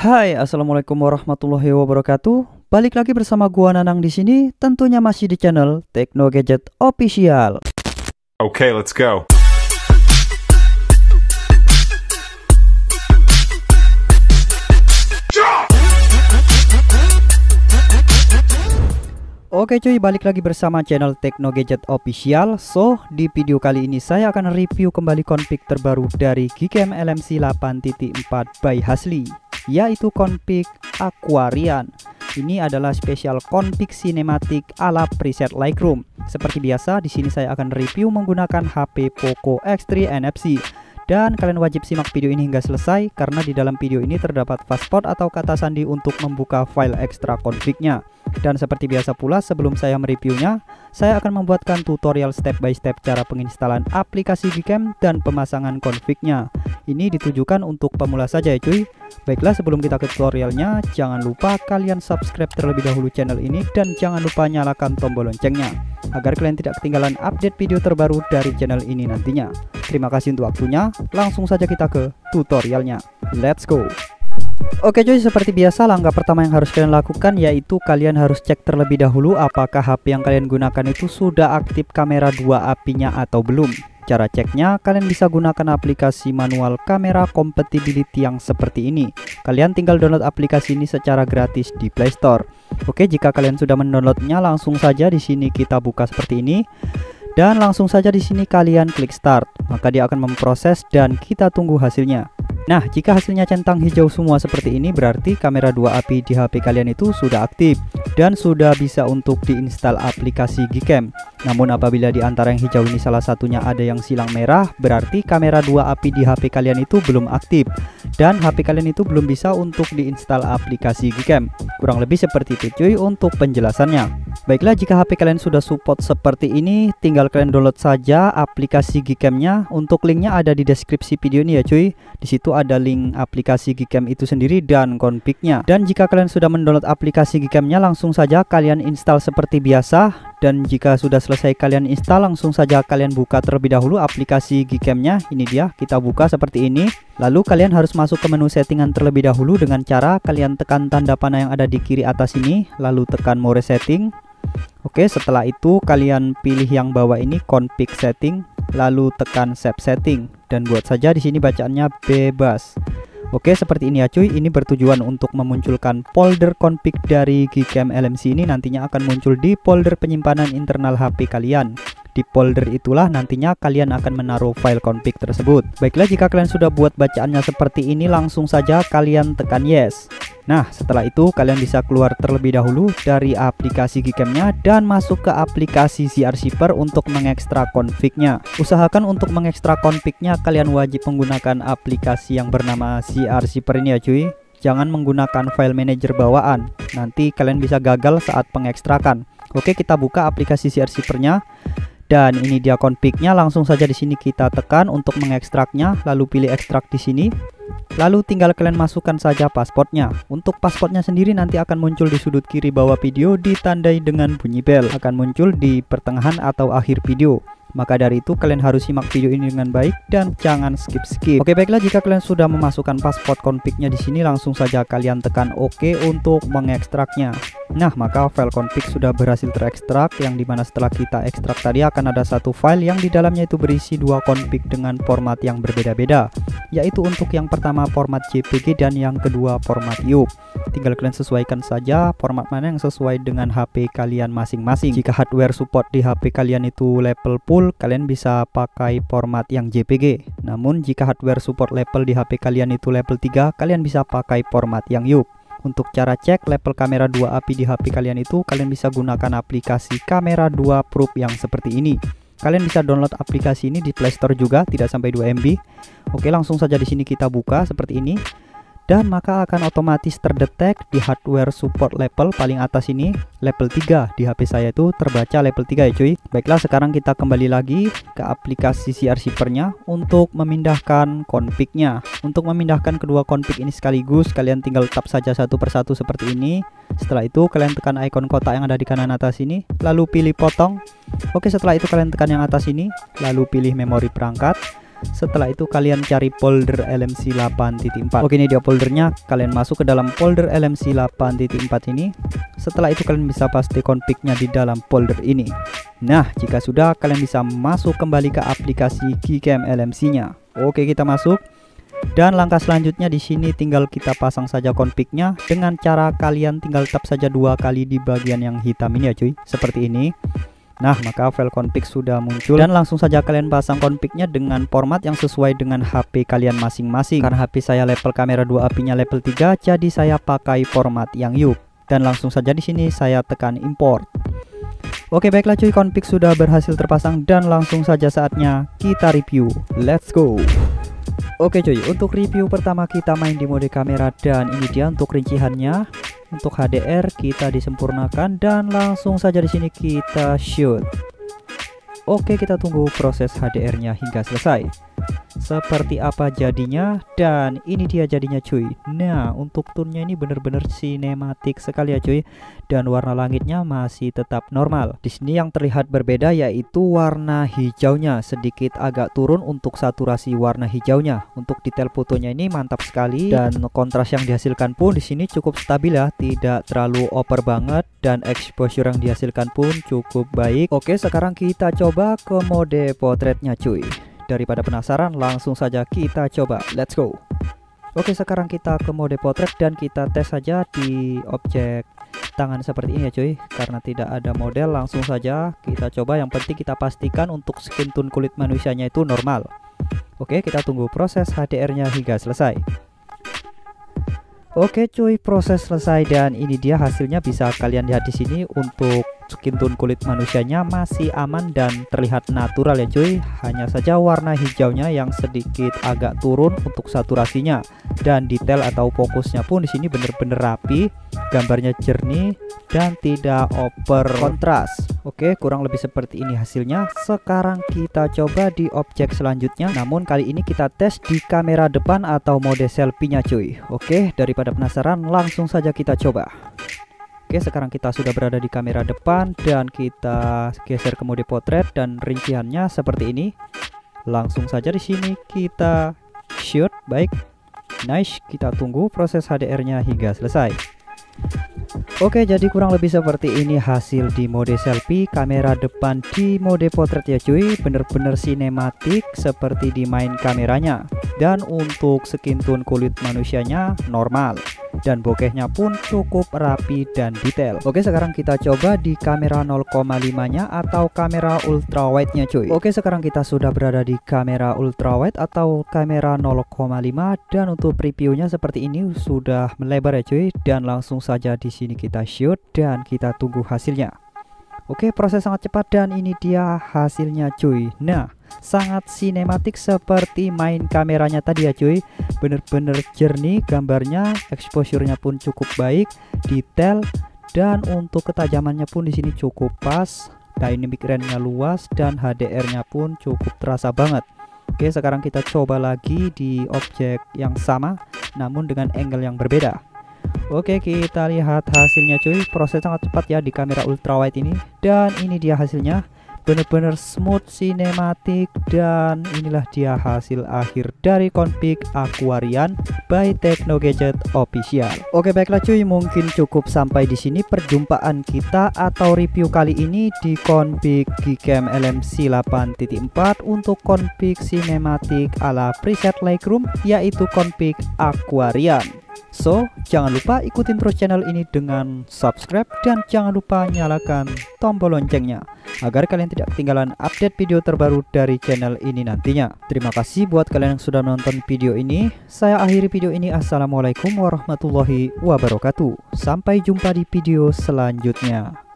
Hai, assalamualaikum warahmatullahi wabarakatuh. Balik lagi bersama gua Nanang di sini, tentunya masih di channel Tekno Gadget Official. Okay, let's go. Oke cuy, balik lagi bersama channel Tekno Gadget Official. So, di video kali ini saya akan review kembali config terbaru dari Gcam LMC 8.4 by Hasli, yaitu config Aquarian. Ini adalah spesial config sinematik ala preset Lightroom. Seperti biasa, di sini saya akan review menggunakan HP Poco X3 NFC. Dan kalian wajib simak video ini hingga selesai karena di dalam video ini terdapat fastpot atau kata sandi untuk membuka file ekstra config-nya. Dan seperti biasa pula, sebelum saya mereviewnya, saya akan membuatkan tutorial step by step cara penginstalan aplikasi Gcam dan pemasangan config-nya. Ini ditujukan untuk pemula saja ya cuy. Baiklah, sebelum kita ke tutorialnya, jangan lupa kalian subscribe terlebih dahulu channel ini dan jangan lupa nyalakan tombol loncengnya agar kalian tidak ketinggalan update video terbaru dari channel ini nantinya. Terima kasih untuk waktunya, langsung saja kita ke tutorialnya. Let's go! Oke cuy, seperti biasa langkah pertama yang harus kalian lakukan yaitu kalian harus cek terlebih dahulu apakah HP yang kalian gunakan itu sudah aktif kamera 2 API-nya atau belum. Cara ceknya, kalian bisa gunakan aplikasi manual kamera compatibility yang seperti ini. Kalian tinggal download aplikasi ini secara gratis di Play Store. Oke, jika kalian sudah mendownloadnya, langsung saja di sini kita buka seperti ini. Dan langsung saja di sini kalian klik start, maka dia akan memproses dan kita tunggu hasilnya. Nah, jika hasilnya centang hijau semua seperti ini, berarti kamera 2 API di HP kalian itu sudah aktif dan sudah bisa untuk diinstal aplikasi Gcam. Namun apabila di antara yang hijau ini salah satunya ada yang silang merah, berarti kamera 2 API di HP kalian itu belum aktif dan HP kalian itu belum bisa untuk diinstal aplikasi Gcam. Kurang lebih seperti itu cuy untuk penjelasannya. Baiklah, jika HP kalian sudah support seperti ini, tinggal kalian download saja aplikasi Gcam-nya. Untuk linknya ada di deskripsi video ini ya cuy. Di situ ada link aplikasi Gcam itu sendiri dan config-nya. Dan jika kalian sudah mendownload aplikasi Gcam-nya, langsung saja kalian install seperti biasa. Dan jika sudah selesai kalian install, langsung saja kalian buka terlebih dahulu aplikasi Gcam-nya. Ini dia, kita buka seperti ini. Lalu kalian harus masuk ke menu settingan terlebih dahulu dengan cara kalian tekan tanda panah yang ada di kiri atas ini, lalu tekan more setting. Oke, setelah itu kalian pilih yang bawah ini config setting, lalu tekan save setting dan buat saja di sini bacaannya bebas. Oke, seperti ini ya cuy. Ini bertujuan untuk memunculkan folder config dari Gcam LMC ini nantinya akan muncul di folder penyimpanan internal HP kalian. Di folder itulah nantinya kalian akan menaruh file config tersebut. Baiklah, jika kalian sudah buat bacaannya seperti ini, langsung saja kalian tekan yes. Nah, setelah itu kalian bisa keluar terlebih dahulu dari aplikasi Gcam-nya dan masuk ke aplikasi ZR Zipper untuk mengekstrak config-nya. Usahakan untuk mengekstrak config-nya kalian wajib menggunakan aplikasi yang bernama ZR Zipper ini ya cuy. Jangan menggunakan file manager bawaan, nanti kalian bisa gagal saat pengekstrakan. Oke, kita buka aplikasi ZR Zipper-nya. Dan ini dia config-nya, langsung saja di sini kita tekan untuk mengekstraknya, lalu pilih ekstrak di sini. Lalu tinggal kalian masukkan saja pasportnya. Untuk pasportnya sendiri nanti akan muncul di sudut kiri bawah video ditandai dengan bunyi bel. Akan muncul di pertengahan atau akhir video. Maka dari itu kalian harus simak video ini dengan baik dan jangan skip-skip. Oke, baiklah, jika kalian sudah memasukkan pasport config-nya di sini, langsung saja kalian tekan OK untuk mengekstraknya. Nah, maka file config sudah berhasil terekstrak, yang dimana setelah kita ekstrak tadi akan ada satu file yang di dalamnya itu berisi dua config dengan format yang berbeda-beda, yaitu untuk yang pertama format JPG dan yang kedua format YUP. Tinggal kalian sesuaikan saja format mana yang sesuai dengan HP kalian masing-masing. Jika hardware support di HP kalian itu level full, kalian bisa pakai format yang JPG. Namun jika hardware support level di HP kalian itu level 3, kalian bisa pakai format yang YUP. Untuk cara cek level kamera 2 API di HP kalian itu, kalian bisa gunakan aplikasi kamera 2 Proof yang seperti ini. Kalian bisa download aplikasi ini di Play Store juga, tidak sampai 2 MB. Oke, langsung saja di sini kita buka seperti ini. Dan maka akan otomatis terdetek di hardware support level paling atas ini, level 3. Di HP saya itu terbaca level 3 ya cuy. Baiklah, sekarang kita kembali lagi ke aplikasi ZR Zipper-nya untuk memindahkan config-nya. Untuk memindahkan kedua config ini sekaligus, kalian tinggal tap saja satu persatu seperti ini. Setelah itu kalian tekan icon kotak yang ada di kanan atas ini, lalu pilih potong. Oke, setelah itu kalian tekan yang atas ini, lalu pilih memori perangkat. Setelah itu kalian cari folder LMC 8.4. Oke, ini dia foldernya. Kalian masuk ke dalam folder LMC 8.4 ini. Setelah itu kalian bisa paste config-nya di dalam folder ini. Nah, jika sudah, kalian bisa masuk kembali ke aplikasi Gcam LMC-nya. Oke, kita masuk. Dan langkah selanjutnya di sini tinggal kita pasang saja config-nya dengan cara kalian tinggal tap saja 2 kali di bagian yang hitam ini ya cuy, seperti ini. Nah, maka file config sudah muncul dan langsung saja kalian pasang config-nya dengan format yang sesuai dengan HP kalian masing-masing. Karena HP saya level kamera 2 API-nya level 3, jadi saya pakai format yang YUK. Dan langsung saja di sini saya tekan import. Oke, baiklah cuy, config sudah berhasil terpasang dan langsung saja saatnya kita review. Let's go. Oke cuy, untuk review pertama kita main di mode kamera dan ini dia untuk rinciannya. Untuk HDR kita disempurnakan dan langsung saja di sini kita shoot. Oke, kita tunggu proses HDR-nya hingga selesai. Seperti apa jadinya, dan ini dia jadinya cuy. Nah, untuk tone-nya ini bener-bener sinematik sekali ya cuy, dan warna langitnya masih tetap normal. Di sini yang terlihat berbeda yaitu warna hijaunya sedikit agak turun untuk saturasi warna hijaunya. Untuk detail fotonya ini mantap sekali dan kontras yang dihasilkan pun di sini cukup stabil ya, tidak terlalu over banget dan exposure yang dihasilkan pun cukup baik. Oke, sekarang kita coba ke mode potretnya cuy. Daripada penasaran, langsung saja kita coba. Let's go. Oke, sekarang kita ke mode potret dan kita tes saja di objek tangan seperti ini ya cuy. Karena tidak ada model, langsung saja kita coba. Yang penting kita pastikan untuk skin tone kulit manusianya itu normal. Oke, kita tunggu proses HDR-nya hingga selesai. Oke cuy, proses selesai dan ini dia hasilnya, bisa kalian lihat di sini. Untuk skin tone kulit manusianya masih aman dan terlihat natural ya cuy. Hanya saja warna hijaunya yang sedikit agak turun untuk saturasinya, dan detail atau fokusnya pun di sini bener-bener rapi, gambarnya jernih dan tidak over kontras. Oke, kurang lebih seperti ini hasilnya. Sekarang kita coba di objek selanjutnya, namun kali ini kita tes di kamera depan atau mode selfie-nya cuy. Oke, daripada penasaran, langsung saja kita coba. Oke, sekarang kita sudah berada di kamera depan dan kita geser ke mode potret dan rinciannya seperti ini. Langsung saja di sini kita shoot. Baik, nice. Kita tunggu proses HDR-nya hingga selesai. Oke, jadi kurang lebih seperti ini hasil di mode selfie, kamera depan di mode potret ya cuy. Bener-bener sinematik seperti di main kameranya. Dan untuk skin tone kulit manusianya normal, dan bokehnya pun cukup rapi dan detail. Oke, sekarang kita coba di kamera 0,5 nya atau kamera ultrawide nya cuy. Oke, sekarang kita sudah berada di kamera ultrawide atau kamera 0,5, dan untuk previewnya seperti ini sudah melebar ya cuy. Dan langsung saja di sini kita shoot dan kita tunggu hasilnya. Oke, proses sangat cepat dan ini dia hasilnya cuy. Nah, sangat sinematik seperti main kameranya tadi ya cuy. Bener-bener jernih gambarnya, exposure-nya pun cukup baik, detail, dan untuk ketajamannya pun di sini cukup pas. Dynamic range-nya luas dan HDR-nya pun cukup terasa banget. Oke, sekarang kita coba lagi di objek yang sama namun dengan angle yang berbeda. Oke, kita lihat hasilnya cuy. Proses sangat cepat ya di kamera ultrawide ini, dan ini dia hasilnya. Bener-bener smooth, sinematik, dan inilah dia hasil akhir dari config Aquarian by Tekno Gadget Official. Oke, baiklah cuy, mungkin cukup sampai di sini perjumpaan kita atau review kali ini di config Gcam LMC 8.4 untuk config sinematik ala preset Lightroom, yaitu config Aquarian. So, jangan lupa ikutin terus channel ini dengan subscribe dan jangan lupa nyalakan tombol loncengnya agar kalian tidak ketinggalan update video terbaru dari channel ini nantinya. Terima kasih buat kalian yang sudah nonton video ini. Saya akhiri video ini. Assalamualaikum warahmatullahi wabarakatuh. Sampai jumpa di video selanjutnya.